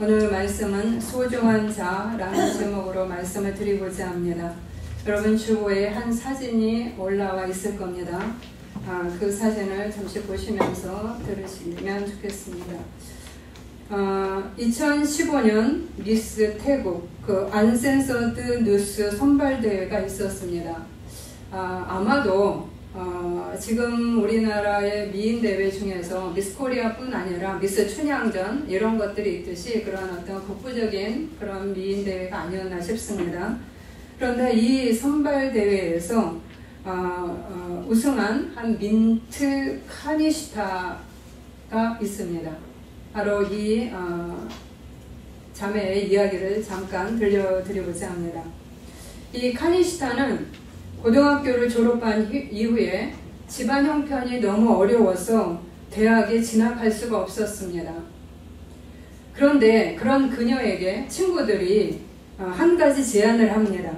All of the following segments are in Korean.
오늘 말씀은 소중한 자라는 제목으로 말씀을 드리고자 합니다. 여러분 주보에 한 사진이 올라와 있을 겁니다. 그 사진을 잠시 보시면서 들으시면 좋겠습니다. 2015년 미스 태국 그 안센서드 뉴스 선발대회가 있었습니다. 아마도 지금 우리나라의 미인 대회 중에서 미스 코리아뿐 아니라 미스 춘향전 이런 것들이 있듯이 그런 어떤 국부적인 그런 미인 대회가 아니었나 싶습니다. 그런데 이 선발 대회에서 우승한 한 민트 카니시타가 있습니다. 바로 이 자매의 이야기를 잠깐 들려드리고자 합니다. 이 카니시타는 고등학교를 졸업한 이후에 집안 형편이 너무 어려워서 대학에 진학할 수가 없었습니다. 그런데 그런 그녀에게 친구들이 한 가지 제안을 합니다.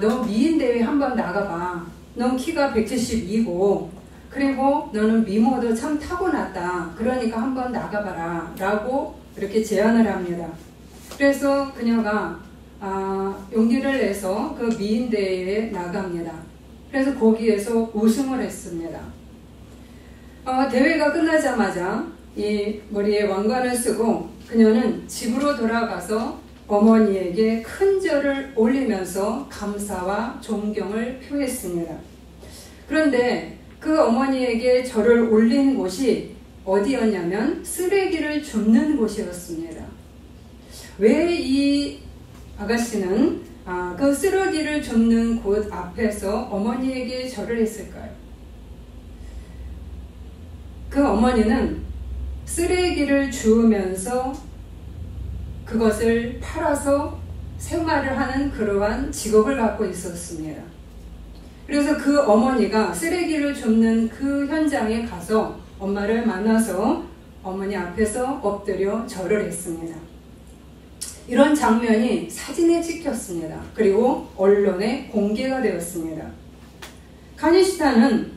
너 미인대회 한번 나가봐. 넌 키가 172고 그리고 너는 미모도 참 타고났다. 그러니까 한번 나가봐라 라고 이렇게 제안을 합니다. 그래서 그녀가 용기를 내서 그 미인대회에 나갑니다. 그래서 거기에서 우승을 했습니다. 대회가 끝나자마자 이 머리에 왕관을 쓰고 그녀는 집으로 돌아가서 어머니에게 큰 절을 올리면서 감사와 존경을 표했습니다. 그런데 그 어머니에게 절을 올린 곳이 어디였냐면 쓰레기를 줍는 곳이었습니다. 왜 이 아가씨는 그 쓰레기를 줍는 곳 앞에서 어머니에게 절을 했을까요? 그 어머니는 쓰레기를 주우면서 그것을 팔아서 생활을 하는 그러한 직업을 갖고 있었습니다. 그래서 그 어머니가 쓰레기를 줍는 그 현장에 가서 엄마를 만나서 어머니 앞에서 엎드려 절을 했습니다. 이런 장면이 사진에 찍혔습니다. 그리고 언론에 공개가 되었습니다. 카니시타는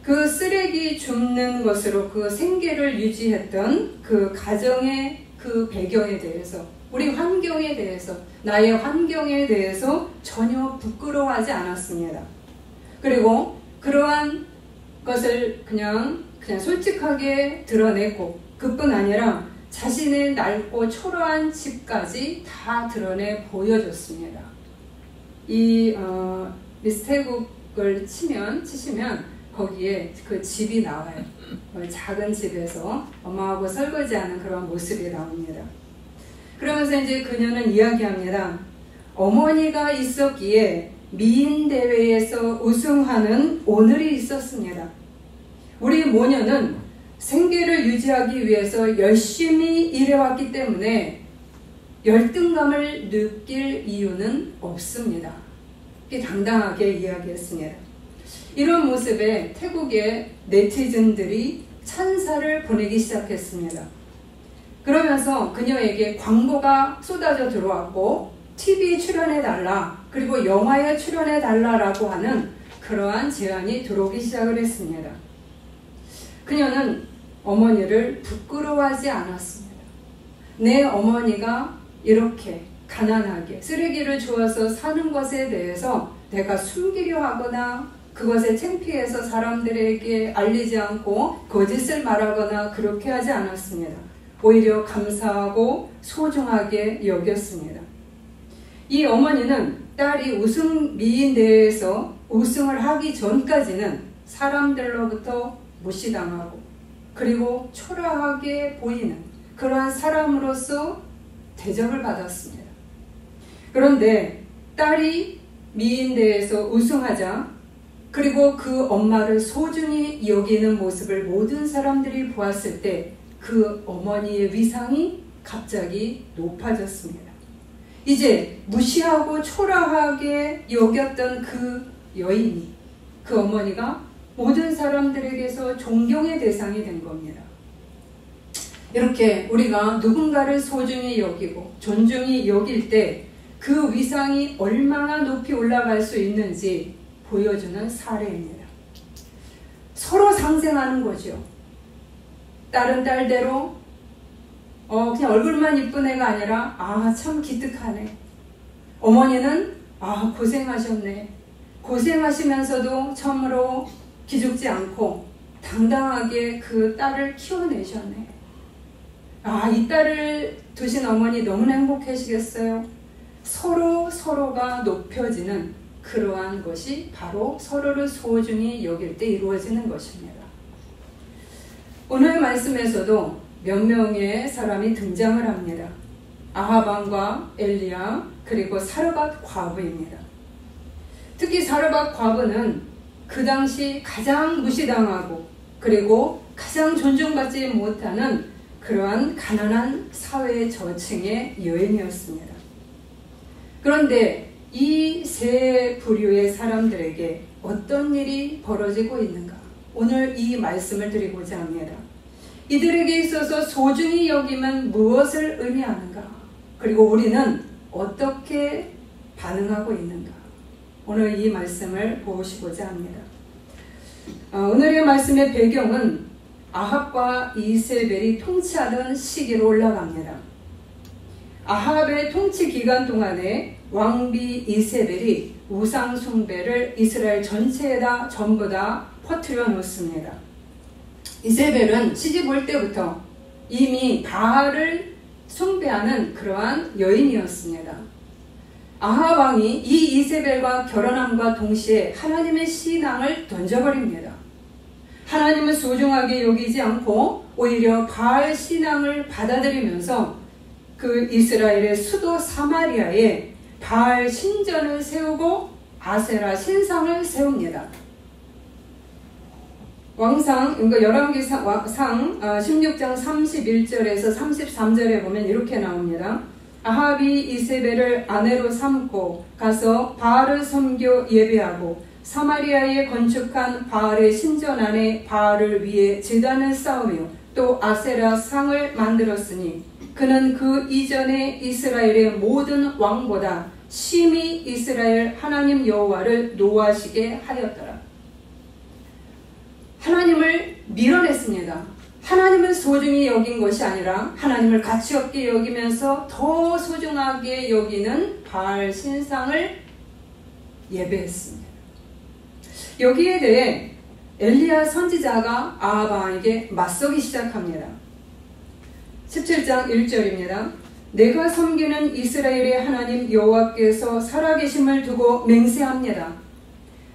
그 쓰레기 줍는 것으로 그 생계를 유지했던 그 가정의 그 배경에 대해서, 우리 환경에 대해서, 나의 환경에 대해서 전혀 부끄러워하지 않았습니다. 그리고 그러한 것을 그냥 솔직하게 드러냈고, 그뿐 아니라 자신의 낡고 초라한 집까지 다 드러내 보여줬습니다. 이 미스 태국을 치시면 거기에 그 집이 나와요. 작은 집에서 엄마하고 설거지하는 그런 모습이 나옵니다. 그러면서 이제 그녀는 이야기합니다. 어머니가 있었기에 미인 대회에서 우승하는 오늘이 있었습니다. 우리 모녀는 생계를 유지하기 위해서 열심히 일해왔기 때문에 열등감을 느낄 이유는 없습니다. 이렇게 당당하게 이야기했습니다. 이런 모습에 태국의 네티즌들이 찬사를 보내기 시작했습니다. 그러면서 그녀에게 광고가 쏟아져 들어왔고 TV 출연해달라, 그리고 영화에 출연해달라라고 하는 그러한 제안이 들어오기 시작을 했습니다. 그녀는 어머니를 부끄러워하지 않았습니다. 내 어머니가 이렇게 가난하게 쓰레기를 주워서 사는 것에 대해서 내가 숨기려 하거나 그것에 창피해서 사람들에게 알리지 않고 거짓을 말하거나 그렇게 하지 않았습니다. 오히려 감사하고 소중하게 여겼습니다. 이 어머니는 딸이 우승 미인대회에서 우승을 하기 전까지는 사람들로부터 무시당하고 그리고 초라하게 보이는 그러한 사람으로서 대접을 받았습니다. 그런데 딸이 미인대회에서 우승하자 그리고 그 엄마를 소중히 여기는 모습을 모든 사람들이 보았을 때 그 어머니의 위상이 갑자기 높아졌습니다. 이제 무시하고 초라하게 여겼던 그 여인이, 그 어머니가 모든 사람들에게서 존경의 대상이 된 겁니다. 이렇게 우리가 누군가를 소중히 여기고 존중히 여길 때 그 위상이 얼마나 높이 올라갈 수 있는지 보여주는 사례입니다. 서로 상생하는 거죠. 딸은 딸대로, 그냥 얼굴만 이쁜 애가 아니라 참 기특하네. 어머니는 고생하셨네. 고생하시면서도 처음으로 기죽지 않고 당당하게 그 딸을 키워내셨네. 이 딸을 두신 어머니 너무나 행복하시겠어요. 서로가 높여지는 그러한 것이 바로 서로를 소중히 여길 때 이루어지는 것입니다. 오늘 말씀에서도 몇 명의 사람이 등장을 합니다. 아합 왕과 엘리야 그리고 사르밧 과부입니다. 특히 사르밧 과부는 그 당시 가장 무시당하고 그리고 가장 존중받지 못하는 그러한 가난한 사회 저층의 여인이었습니다. 그런데 이 세 부류의 사람들에게 어떤 일이 벌어지고 있는가? 오늘 이 말씀을 드리고자 합니다. 이들에게 있어서 소중히 여기면 무엇을 의미하는가? 그리고 우리는 어떻게 반응하고 있는가? 오늘 이 말씀을 보시고자 합니다. 오늘의 말씀의 배경은 아합과 이세벨이 통치하던 시기로 올라갑니다. 아합의 통치 기간 동안에 왕비 이세벨이 우상 숭배를 이스라엘 전체에다 전부 다 퍼뜨려 놓습니다. 이세벨은 시집 올 때부터 이미 바알을 숭배하는 그러한 여인이었습니다. 아합 왕이 이 이세벨과 결혼함과 동시에 하나님의 신앙을 던져버립니다. 하나님을 소중하게 여기지 않고 오히려 바알 신앙을 받아들이면서 그 이스라엘의 수도 사마리아에 바알 신전을 세우고 아세라 신상을 세웁니다. 왕상, 그러니까 열왕기상 16장 31절에서 33절에 보면 이렇게 나옵니다. 아합이 이세벨을 아내로 삼고 가서 바알을 섬겨 예배하고 사마리아에 건축한 바알의 신전 안에 바알을 위해 제단을 쌓으며 또 아세라 상을 만들었으니 그는 그 이전에 이스라엘의 모든 왕보다 심히 이스라엘 하나님 여호와를 노하시게 하였더라. 하나님을 밀어냈습니다. 하나님을 소중히 여긴 것이 아니라 하나님을 가치없게 여기면서 더 소중하게 여기는 바알 신상을 예배했습니다. 여기에 대해 엘리야 선지자가 아합 왕에게 맞서기 시작합니다. 17장 1절입니다. 내가 섬기는 이스라엘의 하나님 여호와께서 살아계심을 두고 맹세합니다.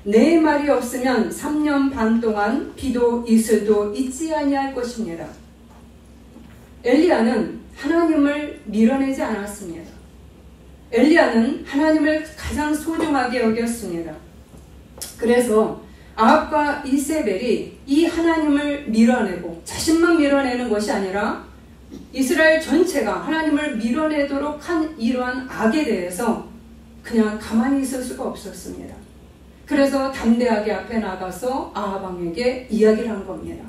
내 말이 없으면 3년 반 동안 비도 이슬도 있지 아니할 것입니다. 엘리야는 하나님을 밀어내지 않았습니다. 엘리야는 하나님을 가장 소중하게 여겼습니다. 그래서 아합과 이세벨이 이 하나님을 밀어내고 자신만 밀어내는 것이 아니라 이스라엘 전체가 하나님을 밀어내도록 한 이러한 악에 대해서 그냥 가만히 있을 수가 없었습니다. 그래서 담대하게 앞에 나가서 아합 왕에게 이야기를 한 겁니다.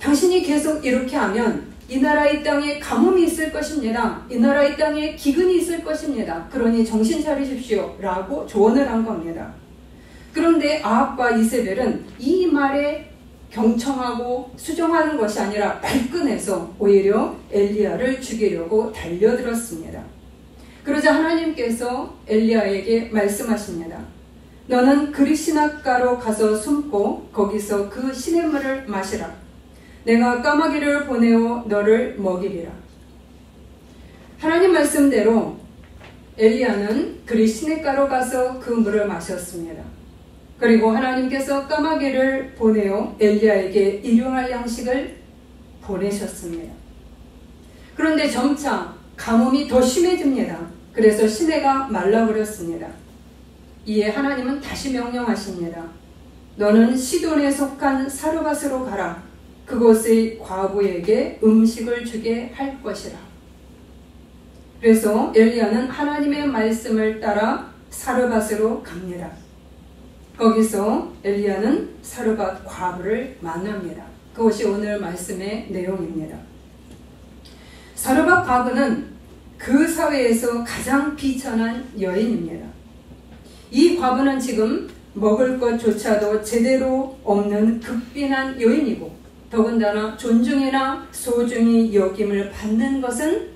당신이 계속 이렇게 하면 이 나라 이 땅에 가뭄이 있을 것입니다. 이 나라 이 땅에 기근이 있을 것입니다. 그러니 정신 차리십시오 라고 조언을 한 겁니다. 그런데 아합과 이세벨은 이 말에 경청하고 수정하는 것이 아니라 발끈해서 오히려 엘리야를 죽이려고 달려들었습니다. 그러자 하나님께서 엘리야에게 말씀하십니다. 너는 그리시낫가로 가서 숨고 거기서 그 시냇물을 마시라. 내가 까마귀를 보내어 너를 먹이리라. 하나님 말씀대로 엘리야는 그리시낫가로 가서 그 물을 마셨습니다. 그리고 하나님께서 까마귀를 보내어 엘리야에게 일용할 양식을 보내셨습니다. 그런데 점차 가뭄이 더 심해집니다. 그래서 시내가 말라버렸습니다. 이에 하나님은 다시 명령하십니다. 너는 시돈에 속한 사르밧으로 가라. 그곳의 과부에게 음식을 주게 할 것이라. 그래서 엘리야는 하나님의 말씀을 따라 사르밧으로 갑니다. 거기서 엘리야는 사르밧 과부를 만납니다. 그것이 오늘 말씀의 내용입니다. 사르밧 과부는 그 사회에서 가장 비천한 여인입니다. 이 과부는 지금 먹을 것조차도 제대로 없는 극빈한 여인이고 더군다나 존중이나 소중히 여김을 받는 것은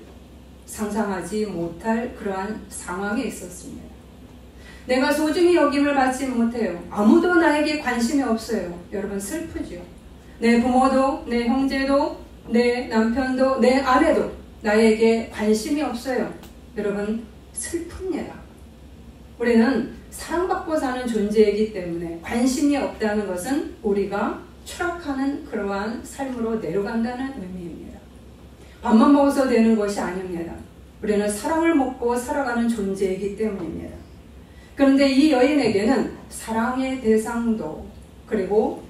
상상하지 못할 그러한 상황에 있었습니다. 내가 소중히 여김을 받지 못해요. 아무도 나에게 관심이 없어요. 여러분 슬프죠. 내 부모도, 내 형제도, 내 남편도, 내 아내도 나에게 관심이 없어요. 여러분 슬픕니다. 우리는 사랑받고 사는 존재이기 때문에 관심이 없다는 것은 우리가 추락하는 그러한 삶으로 내려간다는 의미입니다. 밥만 먹어서 되는 것이 아닙니다. 우리는 사랑을 먹고 살아가는 존재이기 때문입니다. 그런데 이 여인에게는 사랑의 대상도 그리고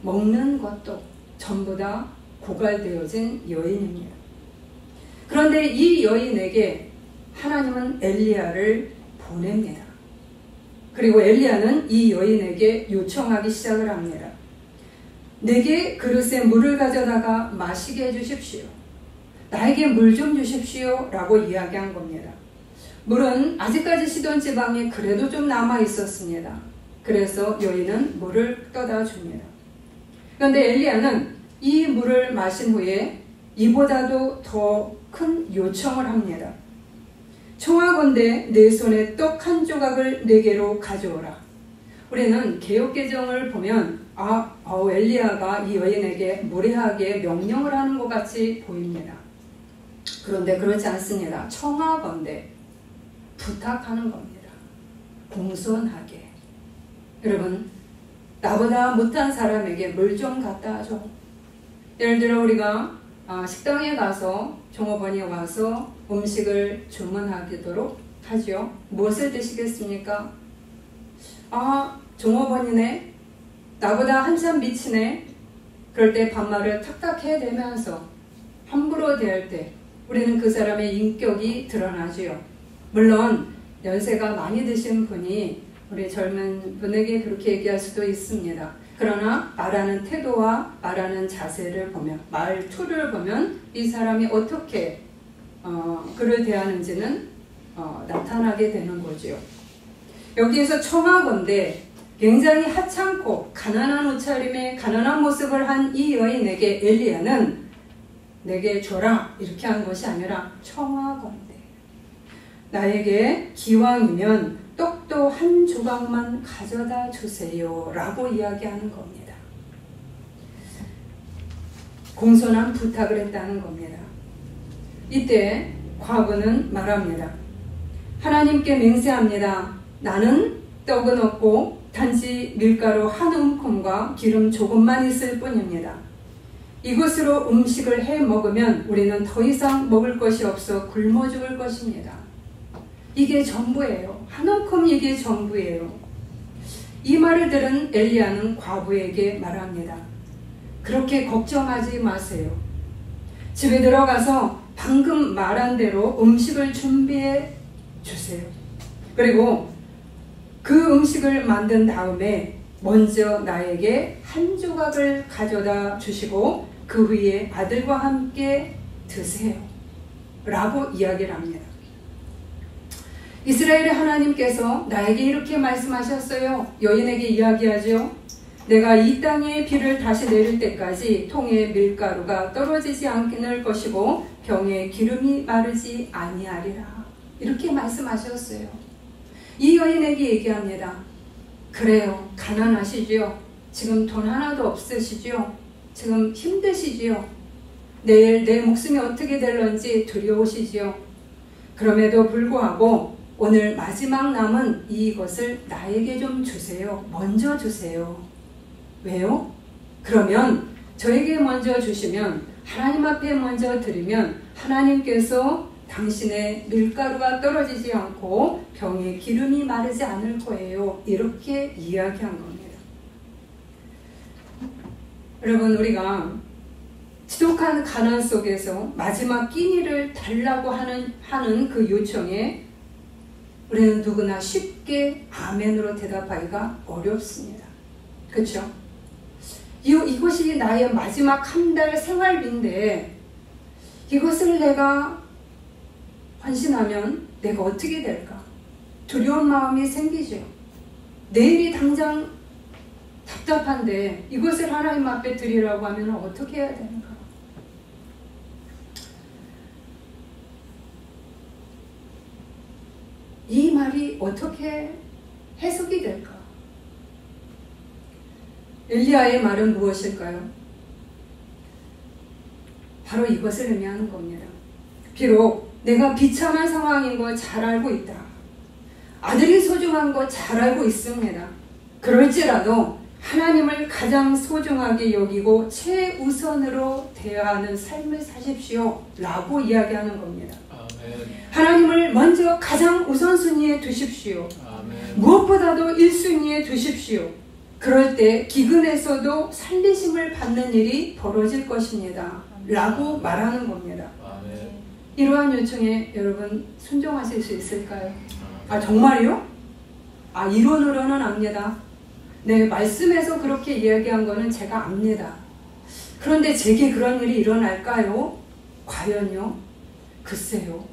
먹는 것도 전부 다 고갈되어진 여인입니다. 그런데 이 여인에게 하나님은 엘리야를 보냅니다. 그리고 엘리야는 이 여인에게 요청하기 시작을 합니다. 내게 그릇에 물을 가져다가 마시게 해주십시오. 나에게 물 좀 주십시오 라고 이야기한 겁니다. 물은 아직까지 시돈 지방에 그래도 좀 남아 있었습니다. 그래서 여인은 물을 떠다 줍니다. 그런데 엘리야는 이 물을 마신 후에 이보다도 더 큰 요청을 합니다. 청하건대 내 손에 떡 한 조각을 내게로 가져오라. 우리는 개역개정을 보면 엘리야가 이 여인에게 무례하게 명령을 하는 것 같이 보입니다. 그런데 그렇지 않습니다. 청하건대 부탁하는 겁니다. 공손하게. 여러분 나보다 못한 사람에게 물 좀 갖다 줘. 예를 들어 우리가 식당에 가서 종업원이 와서 음식을 주문하도록 하죠. 무엇을 드시겠습니까? 종업원이네. 나보다 한참 미치네. 그럴 때 반말을 탁탁 해대면서 함부로 대할 때 우리는 그 사람의 인격이 드러나지요. 물론 연세가 많이 드신 분이 우리 젊은 분에게 그렇게 얘기할 수도 있습니다. 그러나 말하는 태도와 말하는 자세를 보면, 말투를 보면 이 사람이 어떻게 그를 대하는지는 나타나게 되는 거죠. 여기에서 청하건대 굉장히 하찮고 가난한 옷차림에 가난한 모습을 한 이 여인에게 엘리야는 내게 줘라 이렇게 한 것이 아니라 청하건대 나에게 기왕이면 떡도 한 조각만 가져다 주세요 라고 이야기하는 겁니다. 공손한 부탁을 했다는 겁니다. 이때 과부는 말합니다. 하나님께 맹세합니다. 나는 떡은 없고 단지 밀가루 한 움큼과 기름 조금만 있을 뿐입니다. 이것으로 음식을 해 먹으면 우리는 더 이상 먹을 것이 없어 굶어 죽을 것입니다. 이게 전부예요. 한 움큼 이게 전부예요. 이 말을 들은 엘리야는 과부에게 말합니다. 그렇게 걱정하지 마세요. 집에 들어가서 방금 말한 대로 음식을 준비해 주세요. 그리고 그 음식을 만든 다음에 먼저 나에게 한 조각을 가져다 주시고 그 후에 아들과 함께 드세요 라고 이야기를 합니다. 이스라엘의 하나님께서 나에게 이렇게 말씀하셨어요. 여인에게 이야기하죠. 내가 이 땅에 비를 다시 내릴 때까지 통에 밀가루가 떨어지지 않을 것이고 병에 기름이 마르지 아니하리라. 이렇게 말씀하셨어요. 이 여인에게 얘기합니다. 그래요. 가난하시죠. 지금 돈 하나도 없으시죠. 지금 힘드시지요. 내일 내 목숨이 어떻게 될런지 두려우시지요. 그럼에도 불구하고 오늘 마지막 남은 이것을 나에게 좀 주세요. 먼저 주세요. 왜요? 그러면 저에게 먼저 주시면 하나님 앞에 먼저 드리면 하나님께서 당신의 밀가루가 떨어지지 않고 병에 기름이 마르지 않을 거예요. 이렇게 이야기한 겁니다. 여러분 우리가 지독한 가난 속에서 마지막 끼니를 달라고 하는 그 요청에 우리는 누구나 쉽게 아멘으로 대답하기가 어렵습니다. 그렇죠? 이것이 나의 마지막 한 달 생활비인데 이것을 내가 헌신하면 내가 어떻게 될까? 두려운 마음이 생기죠. 내일이 당장 답답한데 이것을 하나님 앞에 드리라고 하면 어떻게 해야 되는가? 이 말이 어떻게 해석이 될까? 엘리야의 말은 무엇일까요? 바로 이것을 의미하는 겁니다. 비록 내가 비참한 상황인 거 잘 알고 있다. 아들이 소중한 거 잘 알고 있습니다. 그럴지라도 하나님을 가장 소중하게 여기고 최우선으로 대하는 삶을 사십시오 라고 이야기하는 겁니다. 아멘. 하나님을 먼저 가장 우선순위에 두십시오. 아멘. 무엇보다도 1순위에 두십시오. 그럴 때 기근에서도 살리심을 받는 일이 벌어질 것입니다 라고 말하는 겁니다. 아멘. 이러한 요청에 여러분 순종하실 수 있을까요? 아 정말요? 아 이론으로는 압니다. 네, 말씀에서 그렇게 이야기한 거는 제가 압니다. 그런데 제게 그런 일이 일어날까요? 과연요? 글쎄요.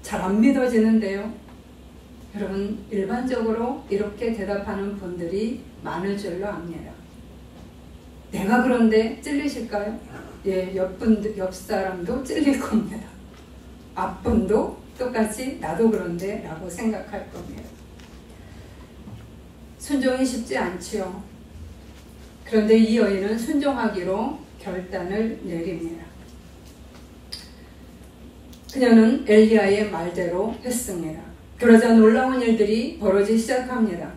잘 안 믿어지는데요. 여러분 일반적으로 이렇게 대답하는 분들이 많을 줄로 압니다. 내가 그런데 찔리실까요? 예, 옆 사람도 찔릴 겁니다. 앞분도 똑같이 나도 그런데 라고 생각할 겁니다. 순종이 쉽지 않지요. 그런데 이 여인은 순종하기로 결단을 내립니다. 그녀는 엘리야의 말대로 했습니다. 그러자 놀라운 일들이 벌어지기 시작합니다.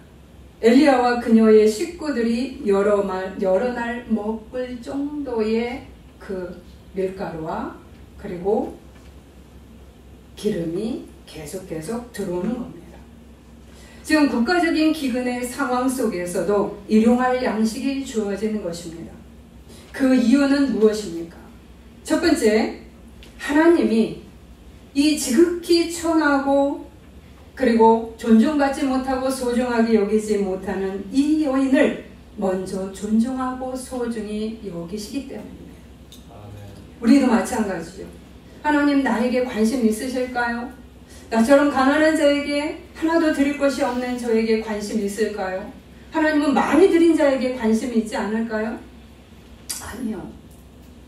엘리야와 그녀의 식구들이 여러 날 먹을 정도의 그 밀가루와 그리고 기름이 계속 들어오는 겁니다. 지금 국가적인 기근의 상황 속에서도 일용할 양식이 주어지는 것입니다. 그 이유는 무엇입니까? 첫 번째, 하나님이 이 지극히 천하고 그리고 존중받지 못하고 소중하게 여기지 못하는 이 여인을 먼저 존중하고 소중히 여기시기 때문입니다. 우리도 마찬가지죠. 하나님 나에게 관심 있으실까요? 나처럼 가난한 자에게 하나도 드릴 것이 없는 저에게 관심 있을까요? 하나님은 많이 드린 자에게 관심이 있지 않을까요? 아니요.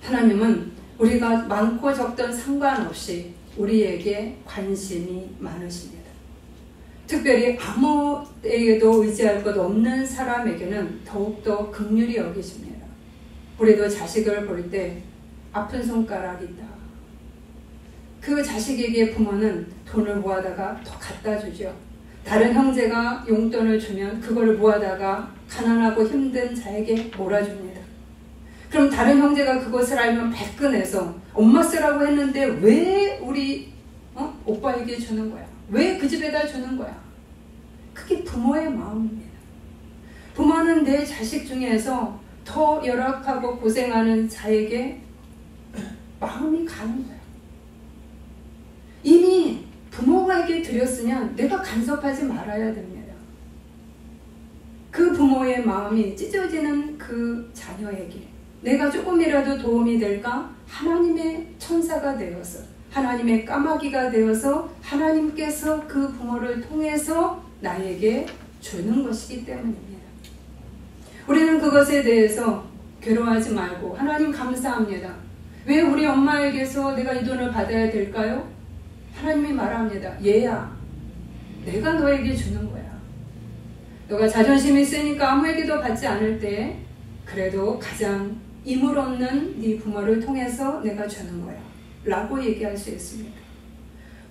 하나님은 우리가 많고 적든 상관없이 우리에게 관심이 많으십니다. 특별히 아무에게도 의지할 것 없는 사람에게는 더욱더 긍휼히 여기십니다. 우리도 자식을 볼 때 아픈 손가락이 있다. 그 자식에게 부모는 돈을 모아다가 더 갖다 주죠. 다른 형제가 용돈을 주면 그걸 모아다가 가난하고 힘든 자에게 몰아줍니다. 그럼 다른 형제가 그것을 알면 배끈해서 엄마 쓰라고 했는데 왜 우리 오빠에게 주는 거야? 왜 그 집에다 주는 거야? 그게 부모의 마음입니다. 부모는 내 자식 중에서 더 열악하고 고생하는 자에게 마음이 가는 거야. 이미 부모에게 드렸으면 내가 간섭하지 말아야 됩니다. 그 부모의 마음이 찢어지는 그 자녀에게 내가 조금이라도 도움이 될까? 하나님의 천사가 되어서 하나님의 까마귀가 되어서 하나님께서 그 부모를 통해서 나에게 주는 것이기 때문입니다. 우리는 그것에 대해서 괴로워하지 말고 하나님 감사합니다. 왜 우리 엄마에게서 내가 이 돈을 받아야 될까요? 하나님이 말합니다. 얘야, 내가 너에게 주는 거야. 너가 자존심이 세니까 아무에게도 받지 않을 때 그래도 가장 임을 없는 네 부모를 통해서 내가 주는 거야 라고 얘기할 수 있습니다.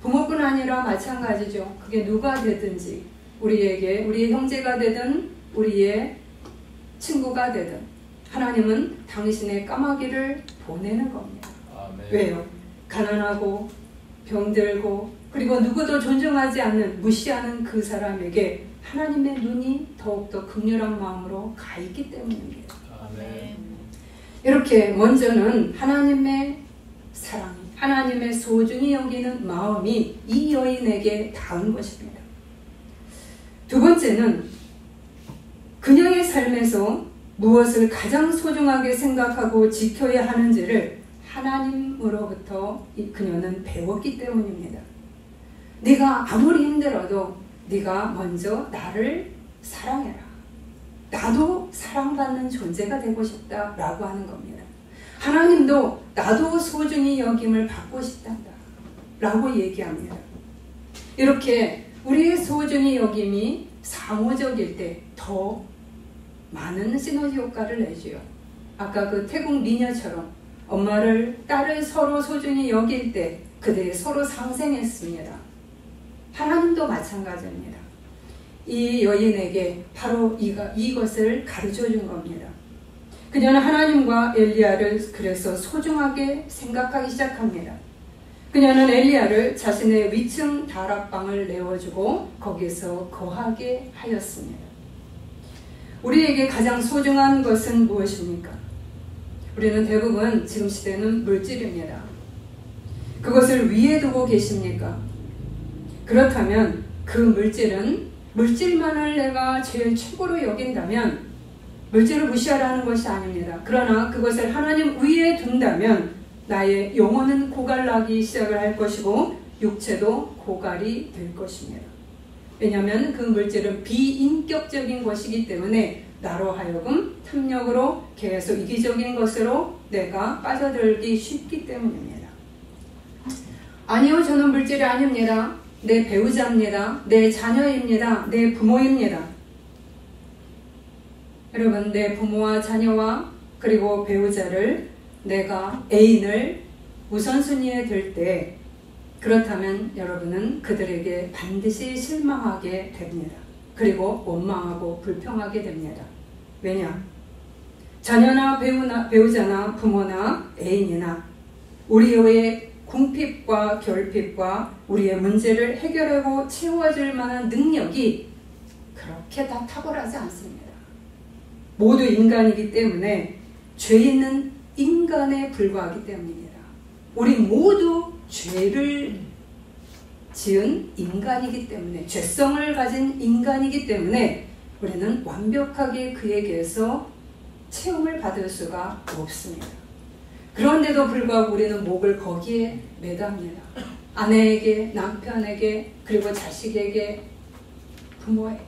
부모뿐 아니라 마찬가지죠. 그게 누가 되든지 우리에게 우리의 형제가 되든 우리의 친구가 되든 하나님은 당신의 까마귀를 보내는 겁니다. 아멘. 왜요? 가난하고 병들고 그리고 누구도 존중하지 않는 무시하는 그 사람에게 하나님의 눈이 더욱더 긍휼한 마음으로 가 있기 때문입니다. 아멘. 이렇게 먼저는 하나님의 사랑, 하나님의 소중히 여기는 마음이 이 여인에게 닿은 것입니다. 두 번째는 그녀의 삶에서 무엇을 가장 소중하게 생각하고 지켜야 하는지를 하나님으로부터 그녀는 배웠기 때문입니다. 네가 아무리 힘들어도 네가 먼저 나를 사랑해라. 나도 사랑받는 존재가 되고 싶다라고 하는 겁니다. 하나님도 나도 소중히 여김을 받고 싶단다 라고 얘기합니다. 이렇게 우리의 소중히 여김이 사무적일 때 더 많은 시너지 효과를 내줘요. 아까 그 태국 미녀처럼 엄마를 딸을 서로 소중히 여길 때 그들이 서로 상생했습니다. 하나님도 마찬가지입니다. 이 여인에게 바로 이것을 가르쳐 준 겁니다. 그녀는 하나님과 엘리야를 그래서 소중하게 생각하기 시작합니다. 그녀는 엘리야를 자신의 위층 다락방을 내어주고 거기서 거하게 하였습니다. 우리에게 가장 소중한 것은 무엇입니까? 우리는 대부분 지금 시대는 물질입니다. 그것을 위에 두고 계십니까? 그렇다면 그 물질만을 내가 제일 최고로 여긴다면 물질을 무시하라는 것이 아닙니다. 그러나 그것을 하나님 위에 둔다면 나의 영혼은 고갈나기 시작을 할 것이고 육체도 고갈이 될 것입니다. 왜냐하면 그 물질은 비인격적인 것이기 때문에 나로 하여금 탐욕으로 계속 이기적인 것으로 내가 빠져들기 쉽기 때문입니다. 아니요, 저는 물질이 아닙니다. 내 배우자입니다. 내 자녀입니다. 내 부모입니다. 여러분, 내 부모와 자녀와 그리고 배우자를 내가 애인을 우선순위에 들 때 그렇다면 여러분은 그들에게 반드시 실망하게 됩니다. 그리고 원망하고 불평하게 됩니다. 왜냐? 자녀나 배우자나 부모나 애인이나 우리의 궁핍과 결핍과 우리의 문제를 해결하고 채워줄 만한 능력이 그렇게 다 탁월하지 않습니다. 모두 인간이기 때문에 죄 있는 인간에 불과하기 때문입니다. 우리 모두 죄를 지은 인간이기 때문에, 죄성을 가진 인간이기 때문에 우리는 완벽하게 그에게서 채움을 받을 수가 없습니다. 그런데도 불구하고 우리는 목을 거기에 매답니다. 아내에게, 남편에게, 그리고 자식에게, 부모에게.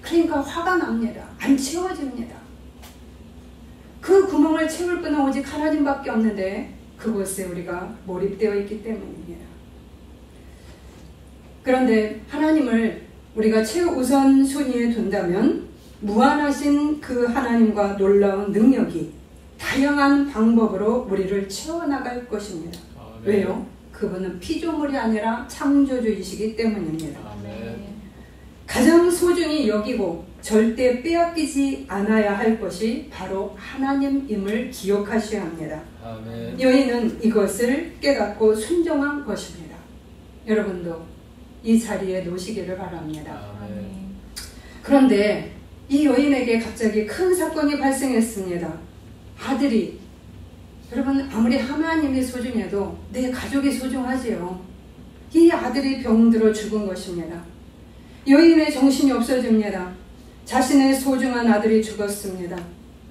그러니까 화가 납니다. 안 채워집니다. 그 구멍을 채울 분은 오직 하나님밖에 없는데 그곳에 우리가 몰입되어 있기 때문입니다. 그런데 하나님을 우리가 최우선순위에 둔다면 무한하신 그 하나님과 놀라운 능력이 다양한 방법으로 우리를 채워나갈 것입니다. 네. 왜요? 그분은 피조물이 아니라 창조주이시기 때문입니다. 아멘. 가장 소중히 여기고 절대 빼앗기지 않아야 할 것이 바로 하나님임을 기억하셔야 합니다. 아멘. 여인은 이것을 깨닫고 순종한 것입니다. 여러분도 이 자리에 놓으시기를 바랍니다. 아멘. 그런데 이 여인에게 갑자기 큰 사건이 발생했습니다. 아들이, 여러분 아무리 하나님이 소중해도 내 가족이 소중하지요. 이 아들이 병들어 죽은 것입니다. 여인의 정신이 없어집니다. 자신의 소중한 아들이 죽었습니다.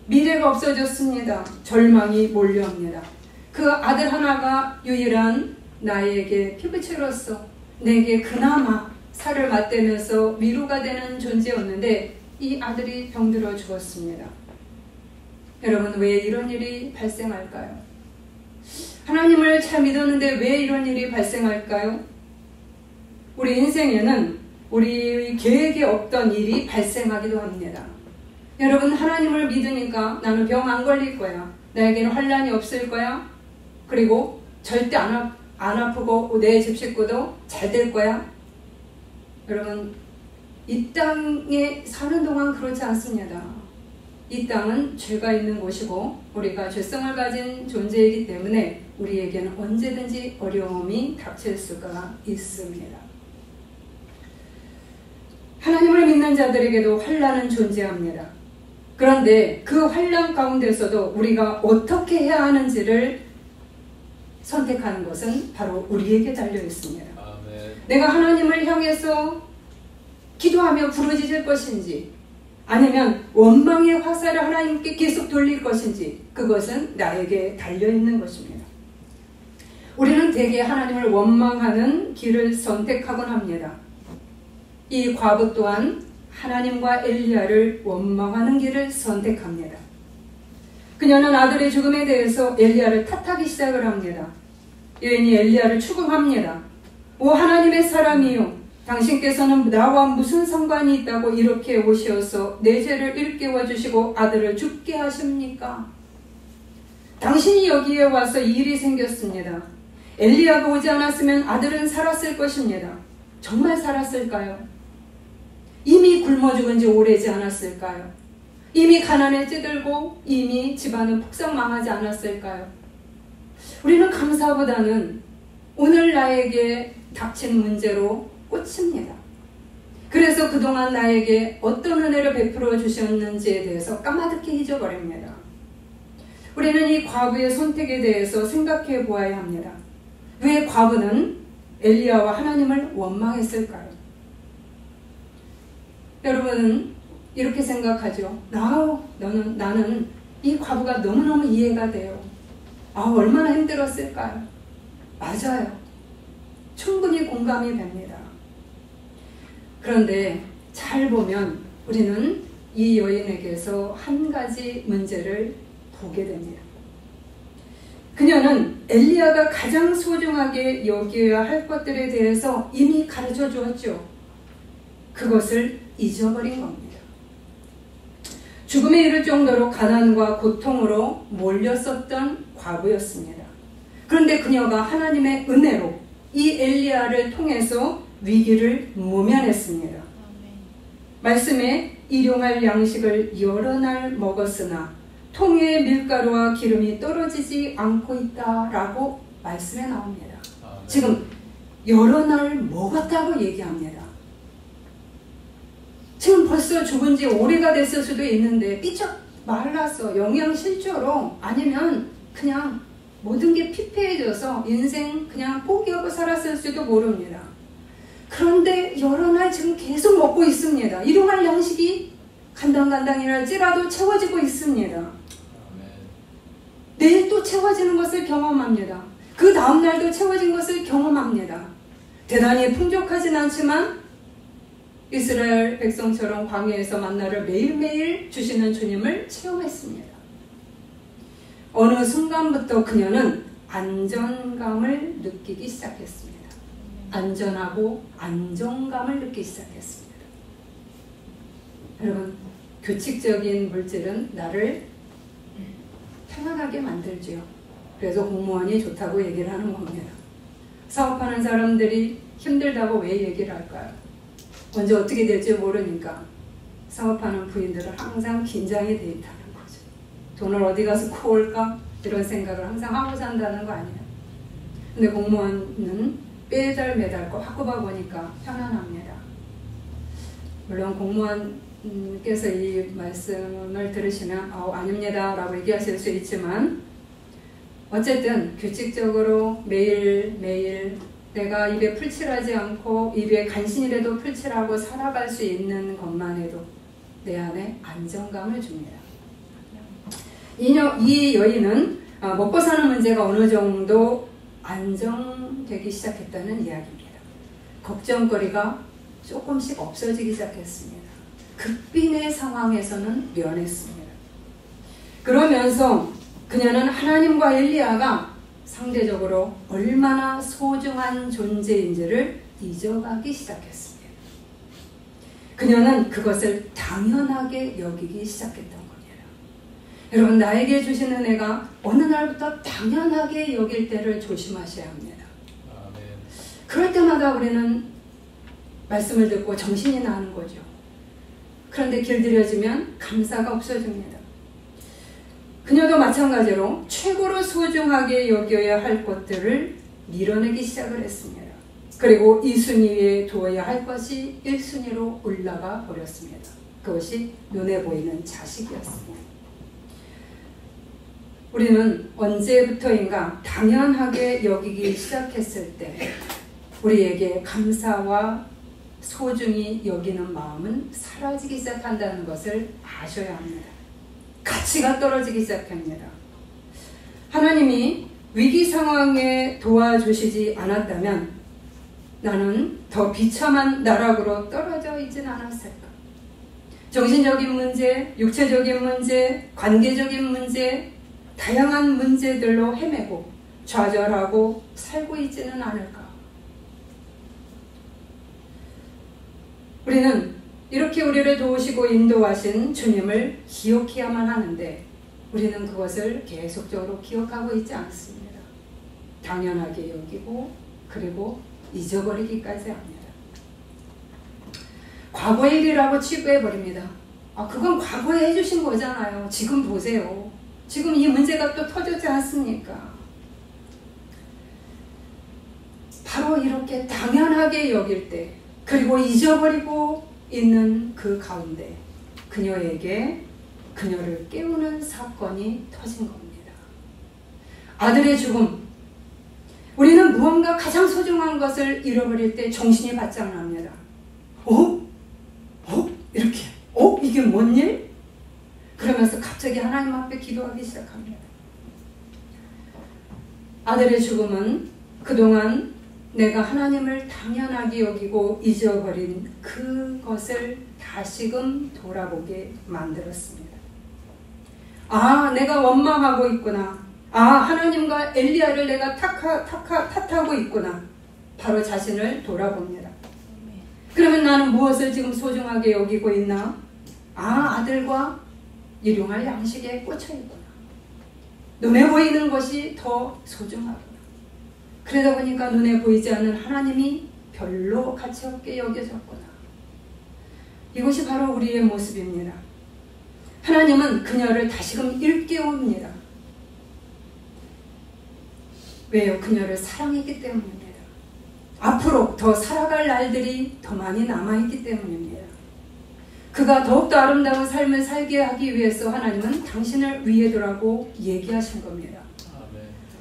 미래가 없어졌습니다. 절망이 몰려옵니다. 그 아들 하나가 유일한 나에게 피부채로서 내게 그나마 살을 맞대면서 위로가 되는 존재였는데 이 아들이 병들어 죽었습니다. 여러분, 왜 이런 일이 발생할까요? 하나님을 잘 믿었는데 왜 이런 일이 발생할까요? 우리 인생에는 우리 계획에 없던 일이 발생하기도 합니다. 여러분, 하나님을 믿으니까 나는 병 안 걸릴 거야. 나에게는 환난이 없을 거야. 그리고 절대 안 아프고 내 집 식구도 잘 될 거야. 여러분, 이 땅에 사는 동안 그렇지 않습니다. 이 땅은 죄가 있는 곳이고 우리가 죄성을 가진 존재이기 때문에 우리에게는 언제든지 어려움이 닥칠 수가 있습니다. 하나님을 믿는 자들에게도 환난은 존재합니다. 그런데 그 환난 가운데서도 우리가 어떻게 해야 하는지를 선택하는 것은 바로 우리에게 달려 있습니다. 아멘. 내가 하나님을 향해서 기도하며 부르짖을 것인지 아니면 원망의 화살을 하나님께 계속 돌릴 것인지 그것은 나에게 달려있는 것입니다. 우리는 대개 하나님을 원망하는 길을 선택하곤 합니다. 이 과부 또한 하나님과 엘리야를 원망하는 길을 선택합니다. 그녀는 아들의 죽음에 대해서 엘리야를 탓하기 시작을 합니다. 여인이 엘리야를 추궁합니다. 오 하나님의 사람이요, 당신께서는 나와 무슨 상관이 있다고 이렇게 오셔서 내 죄를 일깨워 주시고 아들을 죽게 하십니까? 당신이 여기에 와서 이 일이 생겼습니다. 엘리야가 오지 않았으면 아들은 살았을 것입니다. 정말 살았을까요? 이미 굶어 죽은 지 오래지 않았을까요? 이미 가난에 찌들고 이미 집안은 폭삭 망하지 않았을까요? 우리는 감사보다는 오늘 나에게 닥친 문제로 꽂힙니다. 그래서 그동안 나에게 어떤 은혜를 베풀어 주셨는지에 대해서 까마득히 잊어버립니다. 우리는 이 과부의 선택에 대해서 생각해 보아야 합니다. 왜 과부는 엘리야와 하나님을 원망했을까요? 여러분은 이렇게 생각하죠. 나는 이 과부가 너무너무 이해가 돼요. 얼마나 힘들었을까요? 맞아요. 충분히 공감이 됩니다. 그런데 잘 보면 우리는 이 여인에게서 한 가지 문제를 보게 됩니다. 그녀는 엘리야가 가장 소중하게 여겨야 할 것들에 대해서 이미 가르쳐 주었죠. 그것을 잊어버린 겁니다. 죽음에 이를 정도로 가난과 고통으로 몰렸었던 과부였습니다. 그런데 그녀가 하나님의 은혜로 이 엘리야를 통해서 위기를 모면했습니다. 말씀에 일용할 양식을 여러 날 먹었으나 통에 밀가루와 기름이 떨어지지 않고 있다라고 말씀에 나옵니다. 지금 여러 날 먹었다고 얘기합니다. 지금 벌써 죽은 지 오래가 됐을 수도 있는데 삐쩍 말라서 영양실조로 아니면 그냥 모든 게 피폐해져서 인생 그냥 포기하고 살았을 수도 모릅니다. 그런데 여러 날 지금 계속 먹고 있습니다. 일용할 양식이 간당간당이랄지라도 채워지고 있습니다. 내일 또 채워지는 것을 경험합니다. 그 다음날도 채워진 것을 경험합니다. 대단히 풍족하진 않지만 이스라엘 백성처럼 광야에서 만나를 매일매일 주시는 주님을 체험했습니다. 어느 순간부터 그녀는 안정감을 느끼기 시작했습니다. 안전하고 안정감을 느끼기 시작했습니다. 여러분, 규칙적인 물질은 나를 편안하게 만들지요. 그래서 공무원이 좋다고 얘기를 하는 겁니다. 사업하는 사람들이 힘들다고 왜 얘기를 할까요? 언제 어떻게 될지 모르니까 사업하는 부인들은 항상 긴장이 돼 있다는 거죠. 돈을 어디 가서 구할까? 이런 생각을 항상 하고 산다는 거 아니에요. 근데 공무원은 매달 꼭 바꿔봐 보니까 편안합니다. 물론 공무원께서 이 말씀을 들으시면 아닙니다 라고 얘기하실 수 있지만 어쨌든 규칙적으로 매일매일 내가 입에 풀칠하지 않고 입에 간신이라도 풀칠하고 살아갈 수 있는 것만 해도 내 안에 안정감을 줍니다. 이 여인은 먹고 사는 문제가 어느 정도 안정되기 시작했다는 이야기입니다. 걱정거리가 조금씩 없어지기 시작했습니다. 극빈의 상황에서는 면했습니다. 그러면서 그녀는 하나님과 엘리야가 상대적으로 얼마나 소중한 존재인지를 잊어가기 시작했습니다. 그녀는 그것을 당연하게 여기기 시작했던 겁니다. 여러분, 나에게 주신 은혜가 어느 날부터 당연하게 여길 때를 조심하셔야 합니다. 그럴 때마다 우리는 말씀을 듣고 정신이 나는 거죠. 그런데 길들여지면 감사가 없어집니다. 그녀도 마찬가지로 최고로 소중하게 여겨야 할 것들을 밀어내기 시작을 했습니다. 그리고 2순위에 두어야 할 것이 1순위로 올라가 버렸습니다. 그것이 눈에 보이는 자식이었습니다. 우리는 언제부터인가 당연하게 여기기 시작했을 때 우리에게 감사와 소중히 여기는 마음은 사라지기 시작한다는 것을 아셔야 합니다. 가치가 떨어지기 시작합니다. 하나님이 위기 상황에 도와주시지 않았다면 나는 더 비참한 나락으로 떨어져 있진 않았을까? 정신적인 문제, 육체적인 문제, 관계적인 문제, 다양한 문제들로 헤매고 좌절하고 살고 있지는 않을까? 우리는 이렇게 우리를 도우시고 인도하신 주님을 기억해야만 하는데 우리는 그것을 계속적으로 기억하고 있지 않습니다. 당연하게 여기고 그리고 잊어버리기까지 합니다. 과거의 일이라고 치부해버립니다. 그건 과거에 해주신 거잖아요. 지금 보세요. 지금 이 문제가 또 터졌지 않습니까? 바로 이렇게 당연하게 여길 때 그리고 잊어버리고 있는 그 가운데 그녀에게 그녀를 깨우는 사건이 터진 겁니다. 아들의 죽음. 우리는 무언가 가장 소중한 것을 잃어버릴 때 정신이 바짝 납니다. 이렇게. 이게 뭔 일? 그러면서 갑자기 하나님 앞에 기도하기 시작합니다. 아들의 죽음은 그동안 내가 하나님을 당연하게 여기고 잊어버린 그것을 다시금 돌아보게 만들었습니다. 내가 원망하고 있구나. 하나님과 엘리야를 내가 탓하고 있구나. 바로 자신을 돌아봅니다. 그러면 나는 무엇을 지금 소중하게 여기고 있나? 아들과 일용할 양식에 꽂혀있구나. 눈에 보이는 것이 더 소중하구나. 그러다 보니까 눈에 보이지 않는 하나님이 별로 가치 없게 여겨졌구나. 이것이 바로 우리의 모습입니다. 하나님은 그녀를 다시금 일깨웁니다. 왜요? 그녀를 사랑했기 때문입니다. 앞으로 더 살아갈 날들이 더 많이 남아있기 때문입니다. 그가 더욱더 아름다운 삶을 살게 하기 위해서 하나님은 당신을 위해 두라고 얘기하신 겁니다.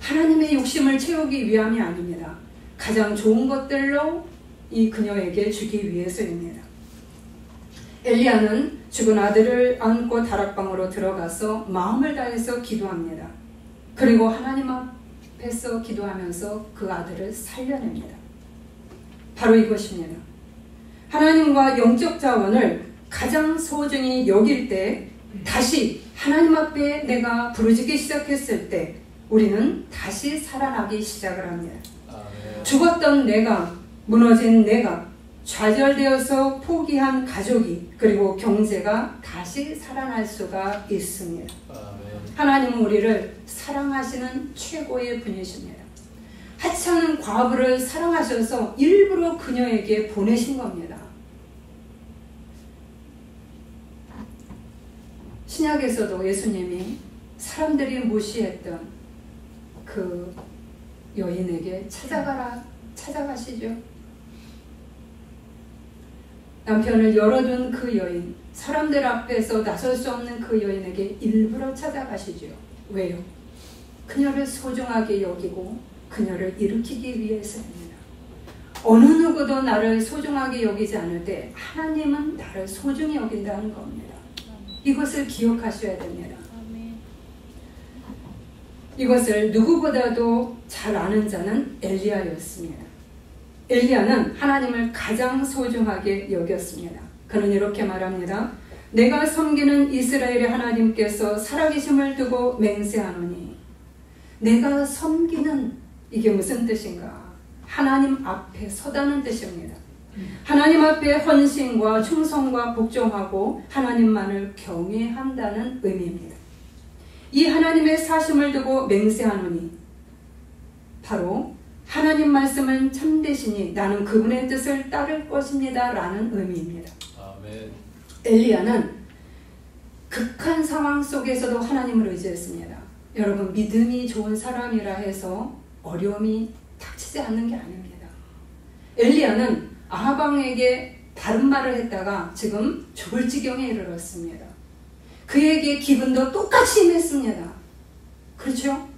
하나님의 욕심을 채우기 위함이 아닙니다. 가장 좋은 것들로 이 그녀에게 주기 위해서입니다. 엘리야는 죽은 아들을 안고 다락방으로 들어가서 마음을 다해서 기도합니다. 그리고 하나님 앞에서 기도하면서 그 아들을 살려냅니다. 바로 이것입니다. 하나님과 영적 자원을 가장 소중히 여길 때 다시 하나님 앞에 내가 부르짖기 시작했을 때 우리는 다시 살아나기 시작을 합니다. 죽었던 내가, 무너진 내가, 좌절되어서 포기한 가족이 그리고 경제가 다시 살아날 수가 있습니다. 하나님은 우리를 사랑하시는 최고의 분이십니다. 하찮은 과부를 사랑하셔서 일부러 그녀에게 보내신 겁니다. 신약에서도 예수님이 사람들이 무시했던 그 여인에게 찾아가시죠. 남편을 열어둔 그 여인, 사람들 앞에서 나설 수 없는 그 여인에게 일부러 찾아가시죠. 왜요? 그녀를 소중하게 여기고 그녀를 일으키기 위해서입니다. 어느 누구도 나를 소중하게 여기지 않을 때 하나님은 나를 소중히 여긴다는 겁니다. 이것을 기억하셔야 됩니다. 이것을 누구보다도 잘 아는 자는 엘리야였습니다. 엘리야는 하나님을 가장 소중하게 여겼습니다. 그는 이렇게 말합니다. 내가 섬기는 이스라엘의 하나님께서 살아계심을 두고 맹세하노니. 내가 섬기는, 이게 무슨 뜻인가? 하나님 앞에 서다는 뜻입니다. 하나님 앞에 헌신과 충성과 복종하고 하나님만을 경외한다는 의미입니다. 이 하나님의 사심을 두고 맹세하노니 바로 하나님 말씀은 참되시니 나는 그분의 뜻을 따를 것입니다 라는 의미입니다. 아멘. 엘리야는 극한 상황 속에서도 하나님을 의지했습니다. 여러분, 믿음이 좋은 사람이라 해서 어려움이 닥치지 않는 게 아닙니다. 엘리야는 아합 왕에게 바른 말을 했다가 지금 죽을 지경에 이르렀습니다. 그에게 기근도 똑같이 임했습니다. 그렇죠?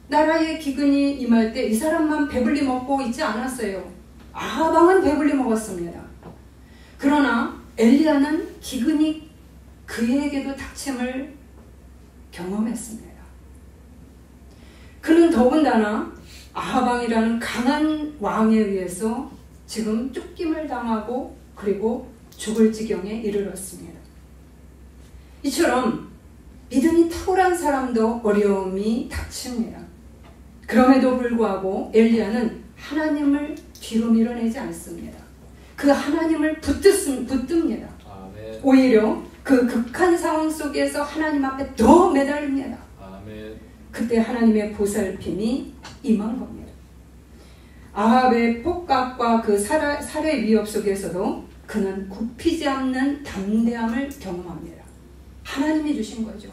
나라의 기근이 임할 때 이 사람만 배불리 먹고 있지 않았어요. 아합 왕은 배불리 먹었습니다. 그러나 엘리야는 기근이 그에게도 닥침을 경험했습니다. 그는 더군다나 아합 왕이라는 강한 왕에 의해서 지금 쫓김을 당하고 그리고 죽을 지경에 이르렀습니다. 이처럼 믿음이 탁월한 사람도 어려움이 닥칩니다. 그럼에도 불구하고 엘리야는 하나님을 뒤로 밀어내지 않습니다. 그 하나님을 붙듭니다. 아멘. 오히려 그 극한 상황 속에서 하나님 앞에 더 매달립니다. 아멘. 그때 하나님의 보살핌이 임한 겁니다. 아합의 폭각과 그 살해 위협 속에서도 그는 굽히지 않는 담대함을 경험합니다. 하나님이 주신 거죠.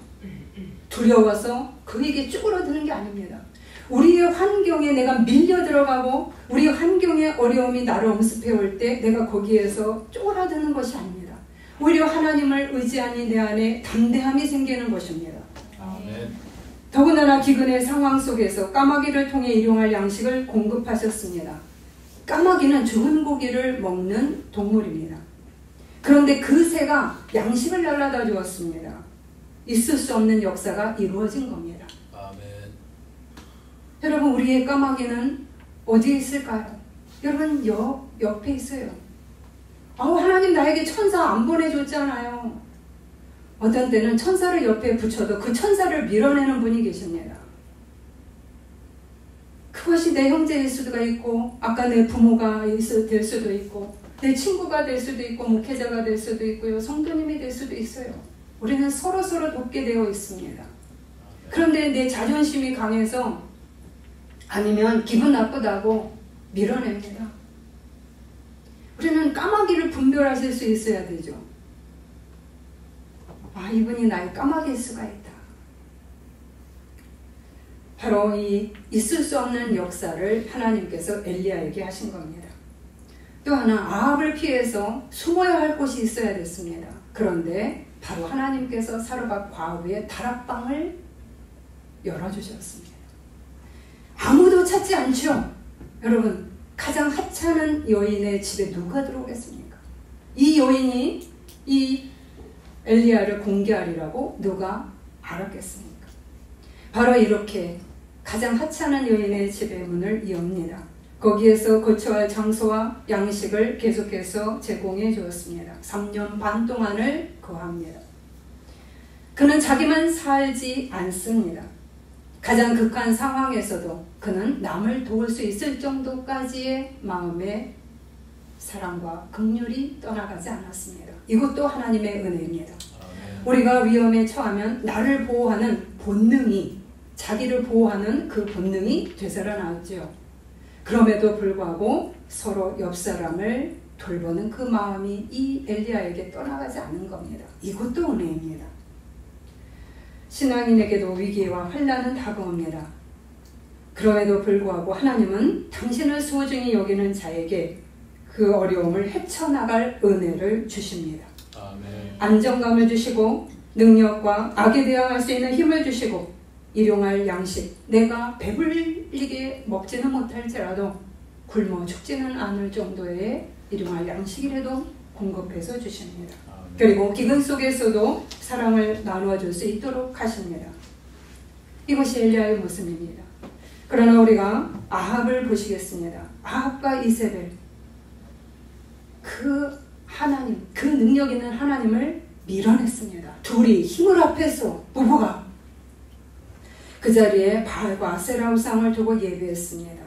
두려워서 그에게 쭈그러드는 게 아닙니다. 우리의 환경에 내가 밀려 들어가고 우리 환경의 어려움이 나를 엄습해 올 때 내가 거기에서 쭈그러드는 것이 아닙니다. 오히려 하나님을 의지하니 내 안에 담대함이 생기는 것입니다. 아멘. 더군다나 기근의 상황 속에서 까마귀를 통해 일용할 양식을 공급하셨습니다. 까마귀는 죽은 고기를 먹는 동물입니다. 그런데 그 새가 양식을 날라다 주었습니다. 있을 수 없는 역사가 이루어진 겁니다. 아멘. 여러분, 우리의 까마귀는 어디에 있을까요? 여러분, 옆에 있어요. 하나님 나에게 천사 안 보내줬잖아요. 어떤 때는 천사를 옆에 붙여도 그 천사를 밀어내는 분이 계십니다. 그것이 내 형제일 수도 있고, 아까 내 부모가 될 수도 있고, 내 친구가 될 수도 있고, 목회자가 될 수도 있고요, 성도님이 될 수도 있어요. 우리는 서로 돕게 되어 있습니다. 그런데 내 자존심이 강해서 아니면 기분 나쁘다고 밀어냅니다. 우리는 까마귀를 분별하실 수 있어야 되죠. 이분이 나의 까마귀일 수가 있다. 바로 이 있을 수 없는 역사를 하나님께서 엘리야에게 하신 겁니다. 또 하나, 아합을 피해서 숨어야 할 곳이 있어야 됐습니다. 그런데 바로 하나님께서 사르밧 과부의 다락방을 열어주셨습니다. 아무도 찾지 않죠. 여러분, 가장 하찮은 여인의 집에 누가 들어오겠습니까? 이 여인이 이 엘리야를 공개하리라고 누가 알았겠습니까? 바로 이렇게 가장 하찮은 여인의 집의 문을 여옵니다. 거기에서 거처할 장소와 양식을 계속해서 제공해 주었습니다. 3년 반 동안을 거합니다. 그는 자기만 살지 않습니다. 가장 극한 상황에서도 그는 남을 도울 수 있을 정도까지의 마음의 사랑과 긍휼이 떠나가지 않았습니다. 이것도 하나님의 은혜입니다. 우리가 위험에 처하면 나를 보호하는 본능이, 자기를 보호하는 그 본능이 되살아나죠. 그럼에도 불구하고 서로 옆 사람을 돌보는 그 마음이 이 엘리야에게 떠나가지 않은 겁니다. 이것도 은혜입니다. 신앙인에게도 위기와 환난은 다가옵니다. 그럼에도 불구하고 하나님은 당신을 소중히 여기는 자에게 그 어려움을 헤쳐나갈 은혜를 주십니다. 아멘. 안정감을 주시고 능력과 악에 대항할 수 있는 힘을 주시고 일용할 양식, 내가 배불리게 먹지는 못할지라도 굶어 죽지는 않을 정도의 일용할 양식이라도 공급해서 주십니다. 아멘. 그리고 기근 속에서도 사랑을 나누어 줄 수 있도록 하십니다. 이것이 엘리야의 모습입니다. 그러나 우리가 아합을 보시겠습니다. 아합과 이세벨, 그 하나님, 그 능력 있는 하나님을 밀어냈습니다. 둘이 힘을 합해서 부부가 그 자리에 바알과 아세라 우상을 두고 예배했습니다.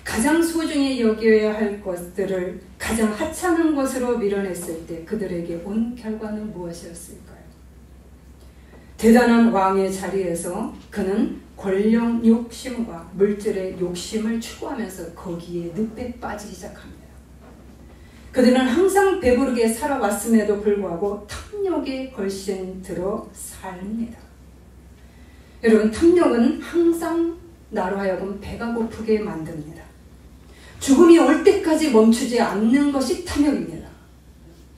가장 소중히 여겨야 할 것들을 가장 하찮은 것으로 밀어냈을 때 그들에게 온 결과는 무엇이었을까요? 대단한 왕의 자리에서 그는 권력 욕심과 물질의 욕심을 추구하면서 거기에 늪에 빠지기 시작합니다. 그들은 항상 배부르게 살아왔음에도 불구하고 탐욕에 걸신 들어 삽니다. 여러분, 탐욕은 항상 나로 하여금 배가 고프게 만듭니다. 죽음이 올 때까지 멈추지 않는 것이 탐욕입니다.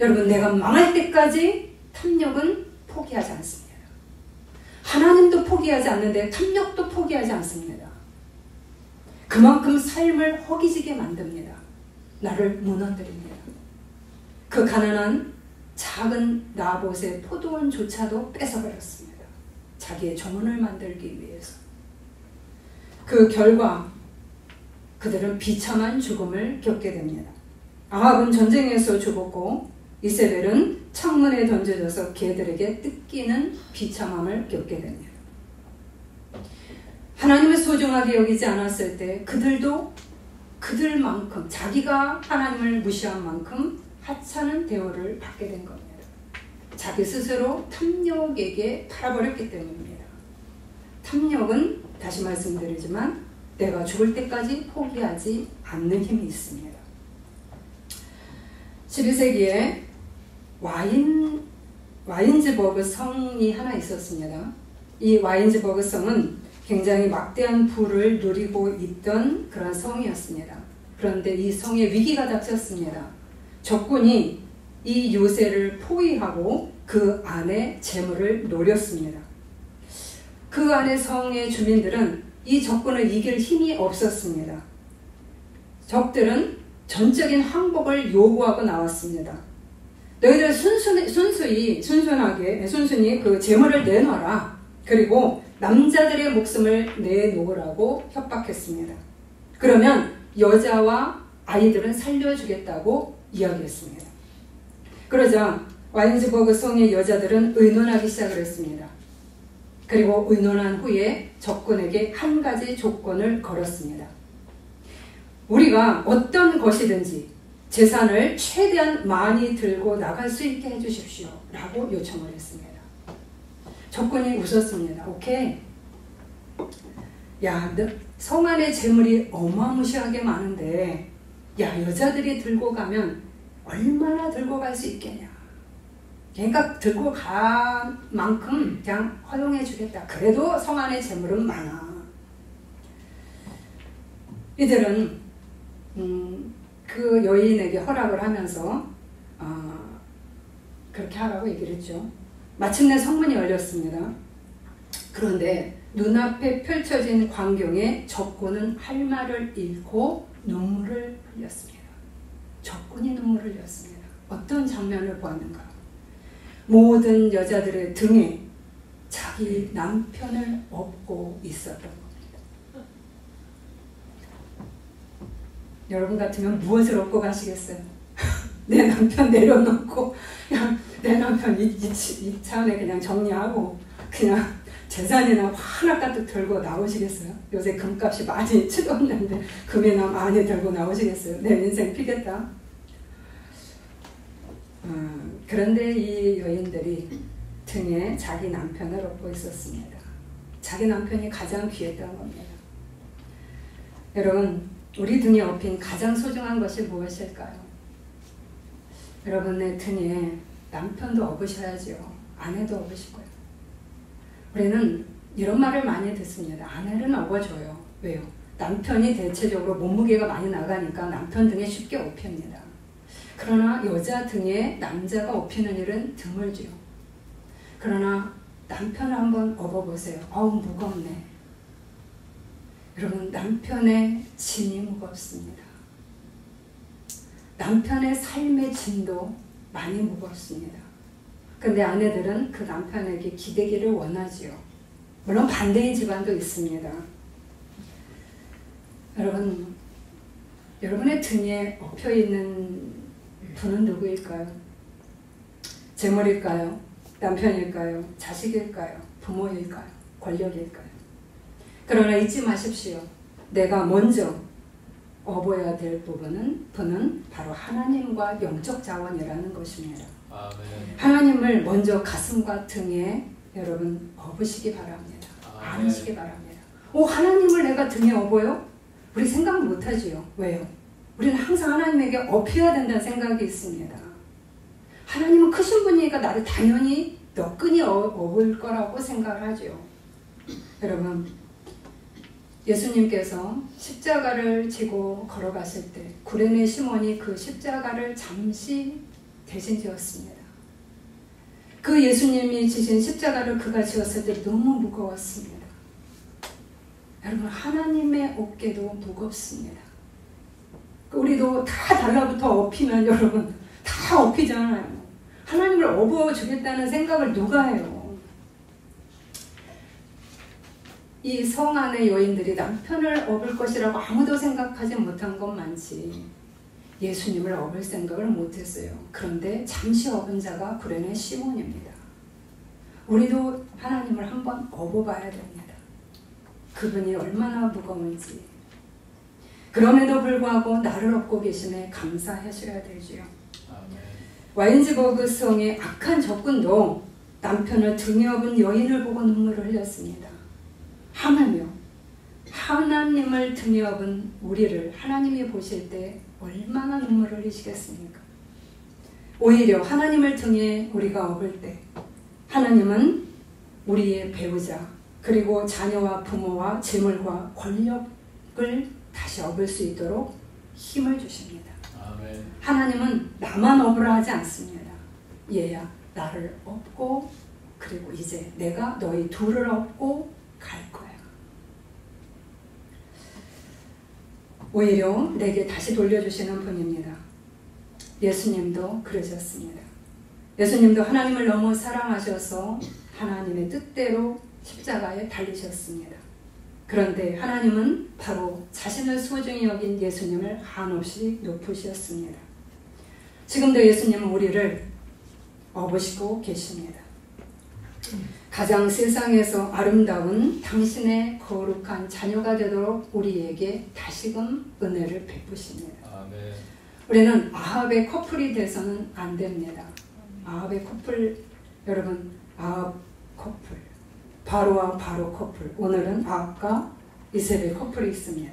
여러분, 내가 망할 때까지 탐욕은 포기하지 않습니다. 하나님도 포기하지 않는데 탐욕도 포기하지 않습니다. 그만큼 삶을 허기지게 만듭니다. 나를 무너뜨립니다. 그 가난한 작은 나봇의 포도원조차도 뺏어버렸습니다. 자기의 정원을 만들기 위해서. 그 결과 그들은 비참한 죽음을 겪게 됩니다. 아합은 전쟁에서 죽었고 이세벨은 창문에 던져져서 개들에게 뜯기는 비참함을 겪게 됩니다. 하나님을 소중하게 여기지 않았을 때 그들도 그들만큼 자기가 하나님을 무시한 만큼 하찮은 대우를 받게 된 겁니다. 자기 스스로 탐욕에게 팔아버렸기 때문입니다. 탐욕은 다시 말씀드리지만 내가 죽을 때까지 포기하지 않는 힘이 있습니다. 12세기에 와인즈버그 성이 하나 있었습니다. 이 와인즈버그 성은 굉장히 막대한 부를 누리고 있던 그런 성이었습니다. 그런데 이 성에 위기가 닥쳤습니다. 적군이 이 요새를 포위하고 그 안에 재물을 노렸습니다. 그 안에 성의 주민들은 이 적군을 이길 힘이 없었습니다. 적들은 전적인 항복을 요구하고 나왔습니다. 너희들 순순히 그 재물을 내놔라. 그리고 남자들의 목숨을 내놓으라고 협박했습니다. 그러면 여자와 아이들은 살려주겠다고 이야기했습니다. 그러자 와인즈버그 성의 여자들은 의논하기 시작을 했습니다. 그리고 의논한 후에 적군에게 한 가지 조건을 걸었습니다. 우리가 어떤 것이든지 재산을 최대한 많이 들고 나갈 수 있게 해주십시오 라고 요청을 했습니다. 적군이 웃었습니다. 오케이. 야, 성 안에 재물이 어마무시하게 많은데 야, 여자들이 들고 가면 얼마나 들고 갈 수 있겠냐. 그러니까 들고 갈 만큼 그냥 허용해 주겠다. 그래도 성 안에 재물은 많아. 이들은 그 여인에게 허락을 하면서 그렇게 하라고 얘기를 했죠. 마침내 성문이 열렸습니다. 그런데 눈앞에 펼쳐진 광경에 적군은 할 말을 잃고 눈물을 흘렸습니다. 적군이 눈물을 흘렸습니다. 어떤 장면을 보았는가? 모든 여자들의 등에 자기 남편을 업고 있었던 겁니다. 여러분 같으면 무엇을 업고 가시겠어요? 내 남편 내려놓고 그냥 내 남편 이참에 그냥 정리하고 그냥 재산이나 하나 가득 들고 나오시겠어요? 요새 금값이 많이 치솟는데 금이나 많이 들고 나오시겠어요? 내 인생 피겠다. 그런데 이 여인들이 등에 자기 남편을 업고 있었습니다. 자기 남편이 가장 귀했던 겁니다. 여러분, 우리 등에 업힌 가장 소중한 것이 무엇일까요? 여러분의 등에 남편도 업으셔야죠. 아내도 업으시고요. 우리는 이런 말을 많이 듣습니다. 아내는 업어줘요. 왜요? 남편이 대체적으로 몸무게가 많이 나가니까 남편 등에 쉽게 업힙니다. 그러나 여자 등에 남자가 업히는 일은 드물지요. 그러나 남편을 한번 업어보세요. 어우, 무겁네. 여러분, 남편의 짐이 무겁습니다. 남편의 삶의 짐도 많이 무겁습니다. 근데 아내들은 그 남편에게 기대기를 원하지요. 물론 반대인 집안도 있습니다. 여러분, 여러분의 등에 엎여있는 분은 누구일까요? 재물일까요? 남편일까요? 자식일까요? 부모일까요? 권력일까요? 그러나 잊지 마십시오. 내가 먼저 업어야 될 부분은 바로 하나님과 영적 자원이라는 것입니다. 아멘. 하나님을 먼저 가슴과 등에 여러분 업으시기 바랍니다. 안으시기 바랍니다. 하나님을 내가 등에 업어요? 우리 생각 못하지요. 왜요? 우리는 항상 하나님에게 업혀야 된다는 생각이 있습니다. 하나님은 크신 분이니까 나를 당연히 너끈히 업을 거라고 생각을 하죠. 여러분, 예수님께서 십자가를 지고 걸어갔을 때 구레네 시몬이 그 십자가를 잠시 대신 지었습니다. 그 예수님이 지신 십자가를 그가 지었을 때 너무 무거웠습니다. 여러분, 하나님의 어깨도 무겁습니다. 우리도 다 달라붙어 업히면 여러분 다 업히잖아요. 하나님을 업어주겠다는 생각을 누가 해요? 이 성 안의 여인들이 남편을 업을 것이라고 아무도 생각하지 못한 것 많지. 예수님을 업을 생각을 못했어요. 그런데 잠시 업은 자가 구레네 시몬입니다. 우리도 하나님을 한번 업어봐야 됩니다. 그분이 얼마나 무거운지. 그럼에도 불구하고 나를 업고 계심에 감사하셔야 되지요. 와인즈버그 성의 악한 적군도 남편을 등에 업은 여인을 보고 눈물을 흘렸습니다. 하물며 하나님을 등에 업은 우리를 하나님이 보실 때 얼마나 눈물을 흘리시겠습니까? 오히려 하나님을 등에 우리가 업을 때 하나님은 우리의 배우자 그리고 자녀와 부모와 재물과 권력을 다시 업을 수 있도록 힘을 주십니다. 아멘. 하나님은 나만 업으라 하지 않습니다. 얘야 나를 업고 그리고 이제 내가 너희 둘을 업고 갈 거야. 오히려 내게 다시 돌려주시는 분입니다. 예수님도 그러셨습니다. 예수님도 하나님을 너무 사랑하셔서 하나님의 뜻대로 십자가에 달리셨습니다. 그런데 하나님은 바로 자신을 소중히 여긴 예수님을 한없이 높으셨습니다. 지금도 예수님은 우리를 업으시고 계십니다. 가장 세상에서 아름다운 당신의 거룩한 자녀가 되도록 우리에게 다시금 은혜를 베푸십니다. 아멘. 우리는 아합의 커플이 돼서는 안 됩니다. 아합의 커플, 여러분, 아합 커플, 바로와 바로 커플. 오늘은 아합과 이세벨 커플이 있습니다.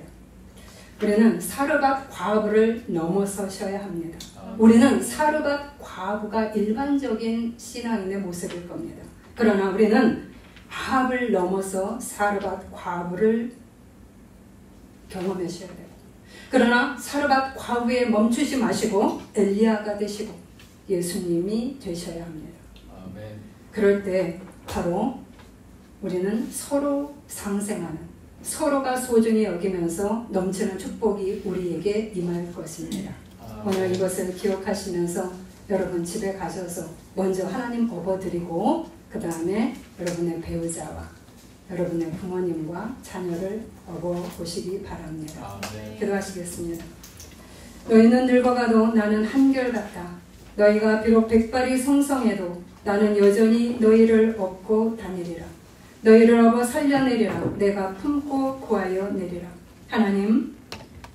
우리는 사르밧 과부를 넘어서셔야 합니다. 우리는 사르밧 과부가 일반적인 신앙인의 모습일 겁니다. 그러나 우리는 아합을 넘어서 사르밧 과부를 경험하셔야 돼요. 그러나 사르밧 과부에 멈추지 마시고 엘리야가 되시고 예수님이 되셔야 합니다. 아멘. 그럴 때 바로 우리는 서로 상생하는, 서로가 소중히 여기면서 넘치는 축복이 우리에게 임할 것입니다. 오늘 이것을 기억하시면서 여러분 집에 가셔서 먼저 하나님 업어드리고 그 다음에 여러분의 배우자와 여러분의 부모님과 자녀를 업어보시기 바랍니다. 기도하시겠습니다. 너희는 늙어가도 나는 한결같다. 너희가 비록 백발이 성성해도 나는 여전히 너희를 업고 다니리라. 너희를 업어 살려내리라. 내가 품고 구하여 내리라. 하나님,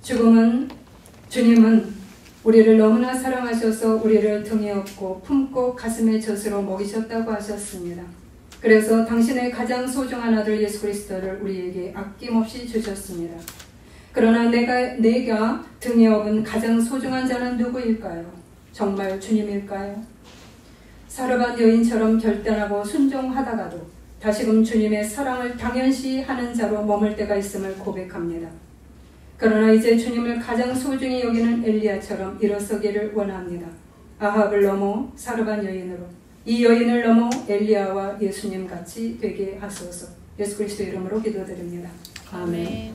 주님은 우리를 너무나 사랑하셔서 우리를 등에 업고 품고 가슴에 젖으로 먹이셨다고 하셨습니다. 그래서 당신의 가장 소중한 아들 예수 그리스도를 우리에게 아낌없이 주셨습니다. 그러나 내가 등에 업은 가장 소중한 자는 누구일까요? 정말 주님일까요? 사르밧 여인처럼 결단하고 순종하다가도 다시금 주님의 사랑을 당연시 하는 자로 머물 때가 있음을 고백합니다. 그러나 이제 주님을 가장 소중히 여기는 엘리야처럼 일어서기를 원합니다. 아합을 넘어 사르밧 여인으로, 이 여인을 넘어 엘리야와 예수님 같이 되게 하소서. 예수 그리스도 이름으로 기도드립니다. 아멘.